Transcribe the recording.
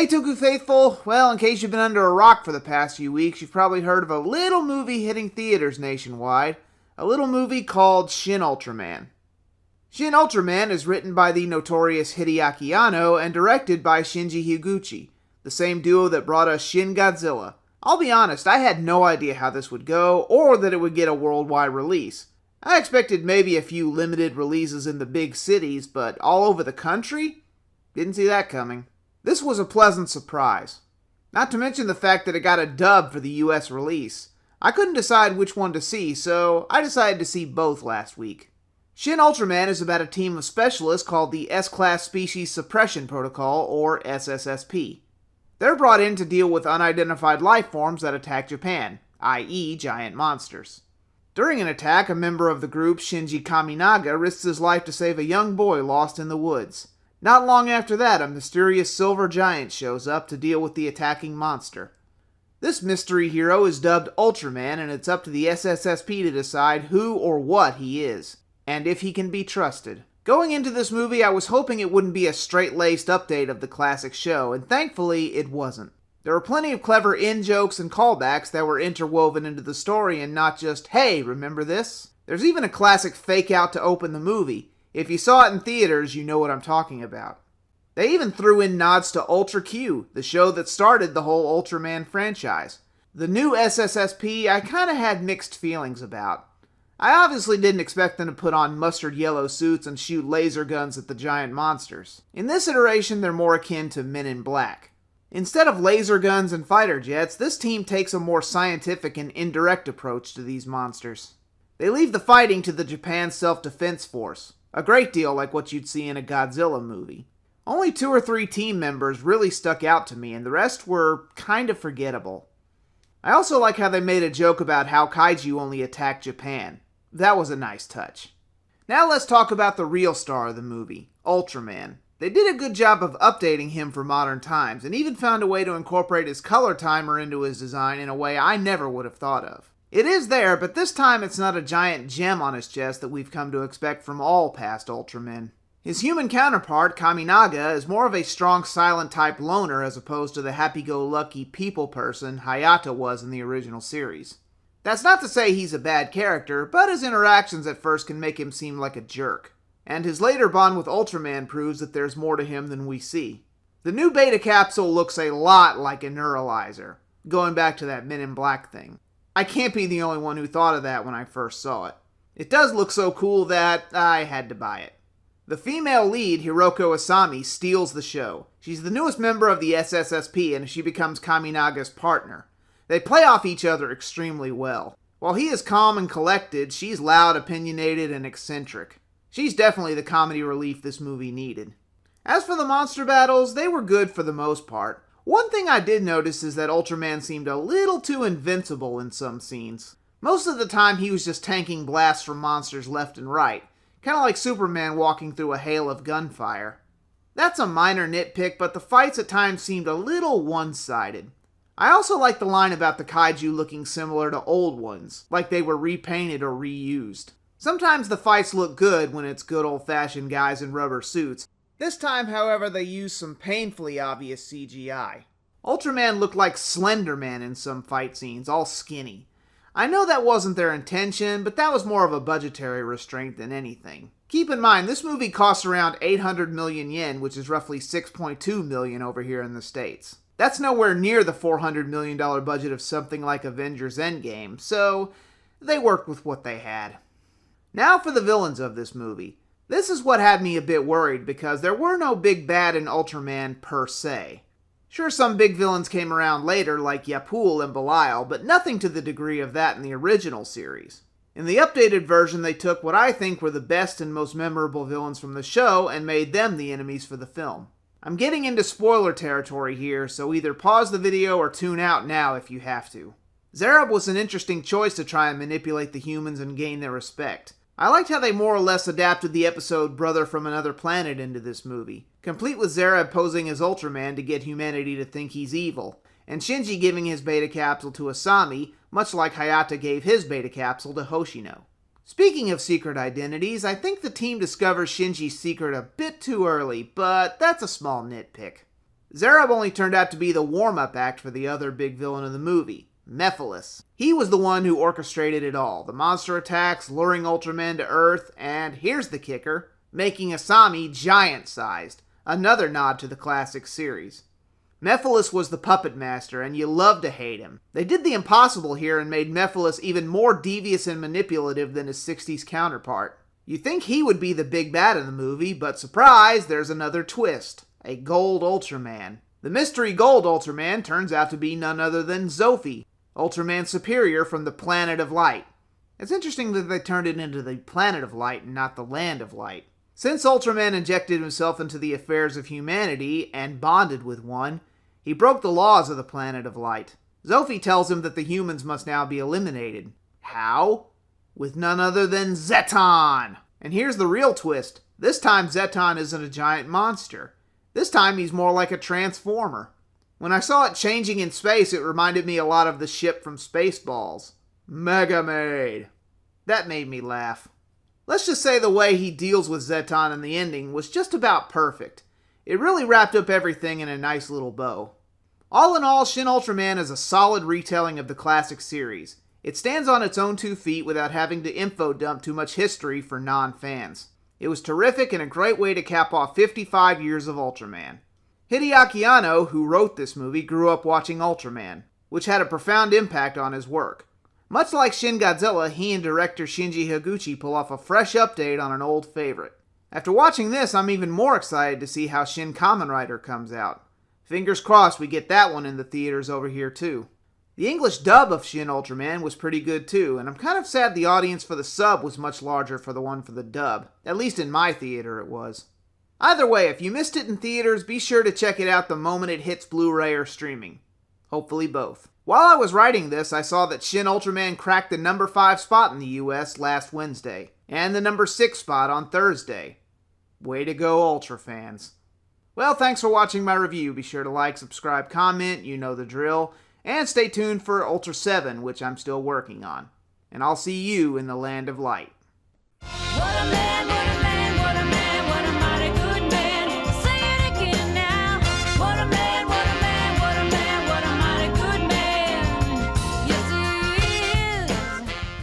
Hey Toku Faithful, well, in case you've been under a rock for the past few weeks, you've probably heard of a little movie hitting theaters nationwide. A little movie called Shin Ultraman. Shin Ultraman is written by the notorious Hideaki Anno and directed by Shinji Higuchi, the same duo that brought us Shin Godzilla. I'll be honest, I had no idea how this would go, or that it would get a worldwide release. I expected maybe a few limited releases in the big cities, but all over the country? Didn't see that coming. This was a pleasant surprise. Not to mention the fact that it got a dub for the US release. I couldn't decide which one to see, so I decided to see both last week. Shin Ultraman is about a team of specialists called the S-Class Species Suppression Protocol, or SSSP. They're brought in to deal with unidentified life forms that attack Japan, i.e. giant monsters. During an attack, a member of the group, Shinji Kaminaga, risks his life to save a young boy lost in the woods. Not long after that, a mysterious silver giant shows up to deal with the attacking monster. This mystery hero is dubbed Ultraman, and it's up to the SSSP to decide who or what he is, and if he can be trusted. Going into this movie, I was hoping it wouldn't be a straight-laced update of the classic show, and thankfully it wasn't. There were plenty of clever in-jokes and callbacks that were interwoven into the story and not just, hey, remember this? There's even a classic fake-out to open the movie. If you saw it in theaters, you know what I'm talking about. They even threw in nods to Ultra Q, the show that started the whole Ultraman franchise. The new SSSP, I kinda had mixed feelings about. I obviously didn't expect them to put on mustard yellow suits and shoot laser guns at the giant monsters. In this iteration, they're more akin to Men in Black. Instead of laser guns and fighter jets, this team takes a more scientific and indirect approach to these monsters. They leave the fighting to the Japan Self-Defense Force. A great deal like what you'd see in a Godzilla movie. Only 2 or 3 team members really stuck out to me, and the rest were kind of forgettable. I also like how they made a joke about how kaiju only attack Japan. That was a nice touch. Now let's talk about the real star of the movie, Ultraman. They did a good job of updating him for modern times, and even found a way to incorporate his color timer into his design in a way I never would have thought of. It is there, but this time it's not a giant gem on his chest that we've come to expect from all past Ultramen. His human counterpart, Kaminaga, is more of a strong silent type loner as opposed to the happy-go-lucky people person Hayata was in the original series. That's not to say he's a bad character, but his interactions at first can make him seem like a jerk. And his later bond with Ultraman proves that there's more to him than we see. The new beta capsule looks a lot like a neuralizer, going back to that Men in Black thing. I can't be the only one who thought of that when I first saw it. It does look so cool that I had to buy it. The female lead, Hiroko Asami, steals the show. She's the newest member of the SSSP and she becomes Kaminaga's partner. They play off each other extremely well. While he is calm and collected, she's loud, opinionated, and eccentric. She's definitely the comedy relief this movie needed. As for the monster battles, they were good for the most part. One thing I did notice is that Ultraman seemed a little too invincible in some scenes. Most of the time he was just tanking blasts from monsters left and right, kinda like Superman walking through a hail of gunfire. That's a minor nitpick, but the fights at times seemed a little one-sided. I also like the line about the kaiju looking similar to old ones, like they were repainted or reused. Sometimes the fights look good when it's good old-fashioned guys in rubber suits. This time, however, they used some painfully obvious CGI. Ultraman looked like Slender Man in some fight scenes, all skinny. I know that wasn't their intention, but that was more of a budgetary restraint than anything. Keep in mind, this movie costs around 800 million yen, which is roughly 6.2 million over here in the States. That's nowhere near the $400 million budget of something like Avengers Endgame, so they worked with what they had. Now for the villains of this movie. This is what had me a bit worried, because there were no big bad in Ultraman per se. Sure, some big villains came around later, like Yapul and Belial, but nothing to the degree of that in the original series. In the updated version, they took what I think were the best and most memorable villains from the show and made them the enemies for the film. I'm getting into spoiler territory here, so either pause the video or tune out now if you have to. Zerub was an interesting choice to try and manipulate the humans and gain their respect. I liked how they more or less adapted the episode Brother from Another Planet into this movie, complete with Zerub posing as Ultraman to get humanity to think he's evil, and Shinji giving his beta capsule to Asami, much like Hayata gave his beta capsule to Hoshino. Speaking of secret identities, I think the team discovers Shinji's secret a bit too early, but that's a small nitpick. Zerub only turned out to be the warm-up act for the other big villain of the movie, Mephiles. He was the one who orchestrated it all, the monster attacks, luring Ultraman to Earth, and here's the kicker, making Asami giant-sized, another nod to the classic series. Mephiles was the puppet master, and you love to hate him. They did the impossible here and made Mephiles even more devious and manipulative than his 60s counterpart. You'd think he would be the big bad in the movie, but surprise, there's another twist. A Gold Ultraman. The mystery Gold Ultraman turns out to be none other than Zophi, Ultraman Superior from the Planet of Light. It's interesting that they turned it into the Planet of Light and not the Land of Light. Since Ultraman injected himself into the affairs of humanity and bonded with one, he broke the laws of the Planet of Light. Zophi tells him that the humans must now be eliminated. How? With none other than Zeton! And here's the real twist. This time Zeton isn't a giant monster. This time he's more like a transformer. When I saw it changing in space, it reminded me a lot of the ship from Spaceballs. Megamaid. That made me laugh. Let's just say the way he deals with Zeton in the ending was just about perfect. It really wrapped up everything in a nice little bow. All in all, Shin Ultraman is a solid retelling of the classic series. It stands on its own 2 feet without having to info dump too much history for non-fans. It was terrific and a great way to cap off 55 years of Ultraman. Hideaki Anno, who wrote this movie, grew up watching Ultraman, which had a profound impact on his work. Much like Shin Godzilla, he and director Shinji Higuchi pull off a fresh update on an old favorite. After watching this, I'm even more excited to see how Shin Kamen Rider comes out. Fingers crossed we get that one in the theaters over here too. The English dub of Shin Ultraman was pretty good too, and I'm kind of sad the audience for the sub was much larger for the one for the dub. At least in my theater it was. Either way, if you missed it in theaters, be sure to check it out the moment it hits Blu-ray or streaming. Hopefully both. While I was writing this, I saw that Shin Ultraman cracked the number 5 spot in the US last Wednesday, and the number 6 spot on Thursday. Way to go, Ultra fans. Well, thanks for watching my review. Be sure to like, subscribe, comment, you know the drill. And stay tuned for Ultra 7, which I'm still working on. And I'll see you in the Land of Light.